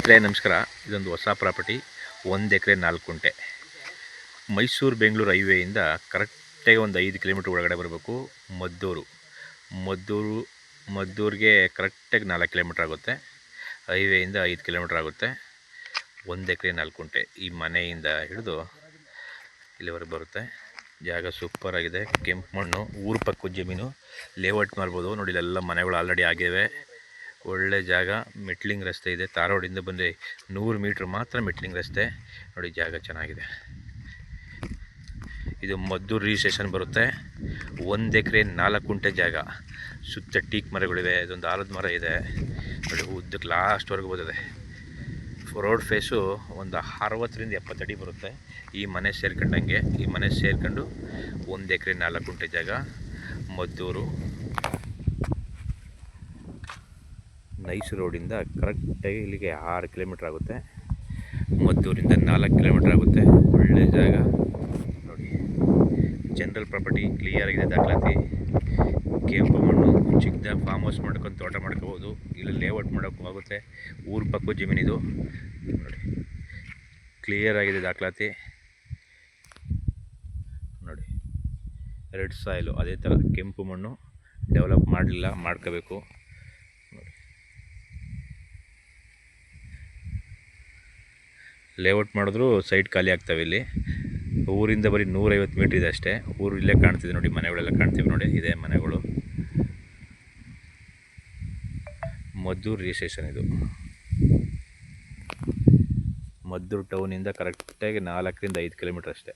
ಸ್ನೇಹಿತರೆ ನಮಸ್ಕಾರ. ಇದೊಂದು ಹೊಸ ಪ್ರಾಪರ್ಟಿ, 1 ಎಕರೆ 4 ಕುಂಟೆ. ಮೈಸೂರು ಬೆಂಗಳೂರು ಹೈವೇಯಿಂದ ಕರೆಕ್ಟಾಗಿ ಒಂದು 5 ಕಿಲೋಮೀಟ್ರ್ ಒಳಗಡೆ ಬರಬೇಕು. ಮದ್ದೂರಿಗೆ ಕರೆಕ್ಟಾಗಿ 4 ಕಿಲೋಮೀಟ್ರ್ ಆಗುತ್ತೆ. ಹೈವೇಯಿಂದ 5 ಕಿಲೋಮೀಟ್ರ್ ಆಗುತ್ತೆ. 1 ಎಕರೆ 4 ಕುಂಟೆ. ಈ ಮನೆಯಿಂದ ಹಿಡಿದು ಇಲ್ಲಿವರೆಗೆ ಬರುತ್ತೆ. ಜಾಗ ಸೂಪರ್ ಆಗಿದೆ. ಕೆಂಪು ಮಣ್ಣು, ಊರು ಪಕ್ಕದ ಜಮೀನು, ಲೇಔಟ್ ಮಾಡ್ಬೋದು. ನೋಡಿ, ಇಲ್ಲೆಲ್ಲ ಮನೆಗಳು ಆಲ್ರೆಡಿ ಆಗಿವೆ. ಒಳ್ಳೆ ಜಾಗ. ಮೆಟ್ಲಿಂಗ್ ರಸ್ತೆ ಇದೆ. ತಾರೋಡಿಂದ ಬಂದರೆ 100 ಮೀಟ್ರ್ ಮಾತ್ರ ಮೆಟ್ಲಿಂಗ್ ರಸ್ತೆ. ನೋಡಿ, ಜಾಗ ಚೆನ್ನಾಗಿದೆ. ಇದು ಮದ್ದೂರು ರಿಜಿಸ್ಟ್ರೇಷನ್ ಬರುತ್ತೆ. 1 ಎಕರೆ 4 ಕುಂಟೆ ಜಾಗ. ಸುತ್ತ ಟೀಕ್ ಮರಗಳಿವೆ. ಇದೊಂದು ಆಲದ ಮರ ಇದೆ. ನೋಡಿ, ಉದ್ದಕ್ಕೆ ಲಾಸ್ಟ್ವರೆಗೂ ಬರ್ತದೆ. ರೋಡ್ ಫೇಸು ಒಂದು 60ರಿಂದ 70 ಅಡಿ ಬರುತ್ತೆ. ಈ ಮನೆ ಸೇರ್ಕೊಂಡಂಗೆ, ಈ ಮನೆ ಸೇರ್ಕೊಂಡು 1 ಎಕರೆ 4 ಕುಂಟೆ ಜಾಗ. ಮದ್ದೂರು ನೈಸ್ ರೋಡಿಂದ ಕರೆಕ್ಟಾಗಿ ಇಲ್ಲಿಗೆ 6 ಕಿಲೋಮೀಟ್ರ್ ಆಗುತ್ತೆ. ಮದ್ದೂರಿಂದ 4 ಕಿಲೋಮೀಟ್ರ್ ಆಗುತ್ತೆ. ಒಳ್ಳೆ ಜಾಗ ನೋಡಿ. ಜನರಲ್ ಪ್ರಾಪರ್ಟಿ ಕ್ಲಿಯರ್ ಆಗಿದೆ. ದಾಖಲಾತಿ, ಕೆಂಪು ಮಣ್ಣು, ಚಿಕ್ಕದಾಗಿ ಫಾರ್ಮ್ ಹೌಸ್ ಮಾಡ್ಕೊಂಡು ತೋಟ ಮಾಡ್ಕೋಬೋದು. ಇಲ್ಲಿ ಲೇಔಟ್ ಮಾಡೋಕ್ಕೂ ಆಗುತ್ತೆ. ಊರು ಪಕ್ಕದ ಜಮೀನಿದು ನೋಡಿ. ಕ್ಲಿಯರ್ ಆಗಿದೆ ದಾಖಲಾತಿ ನೋಡಿ. ರೆಡ್ ಸಾಯಿಲು, ಅದೇ ಥರ ಕೆಂಪು ಮಣ್ಣು. ಡೆವಲಪ್ ಮಾಡಲಿಲ್ಲ, ಮಾಡ್ಕೋಬೇಕು ನೋಡಿ. ಲೇಔಟ್ ಮಾಡಿದ್ರು ಸೈಟ್ ಖಾಲಿ ಆಗ್ತವೆ. ಇಲ್ಲಿ ಊರಿಂದ ಬರೀ 150 ಮೀಟ್ರ್ ಇದೆ ಅಷ್ಟೇ. ಊರು ಇಲ್ಲೇ ಕಾಣ್ತಿದೆ ನೋಡಿ. ಮನೆಗಳೆಲ್ಲ ಕಾಣ್ತೀವಿ ನೋಡಿ. ಇದೇ ಮನೆಗಳು. ಮದ್ದೂರು ರಿಜಿಸ್ಟ್ರೇಷನ್ ಇದು. ಮದ್ದೂರು ಟೌನಿಂದ ಕರೆಕ್ಟಾಗಿ 4ರಿಂದ 5 ಕಿಲೋಮೀಟ್ರ್ ಅಷ್ಟೇ.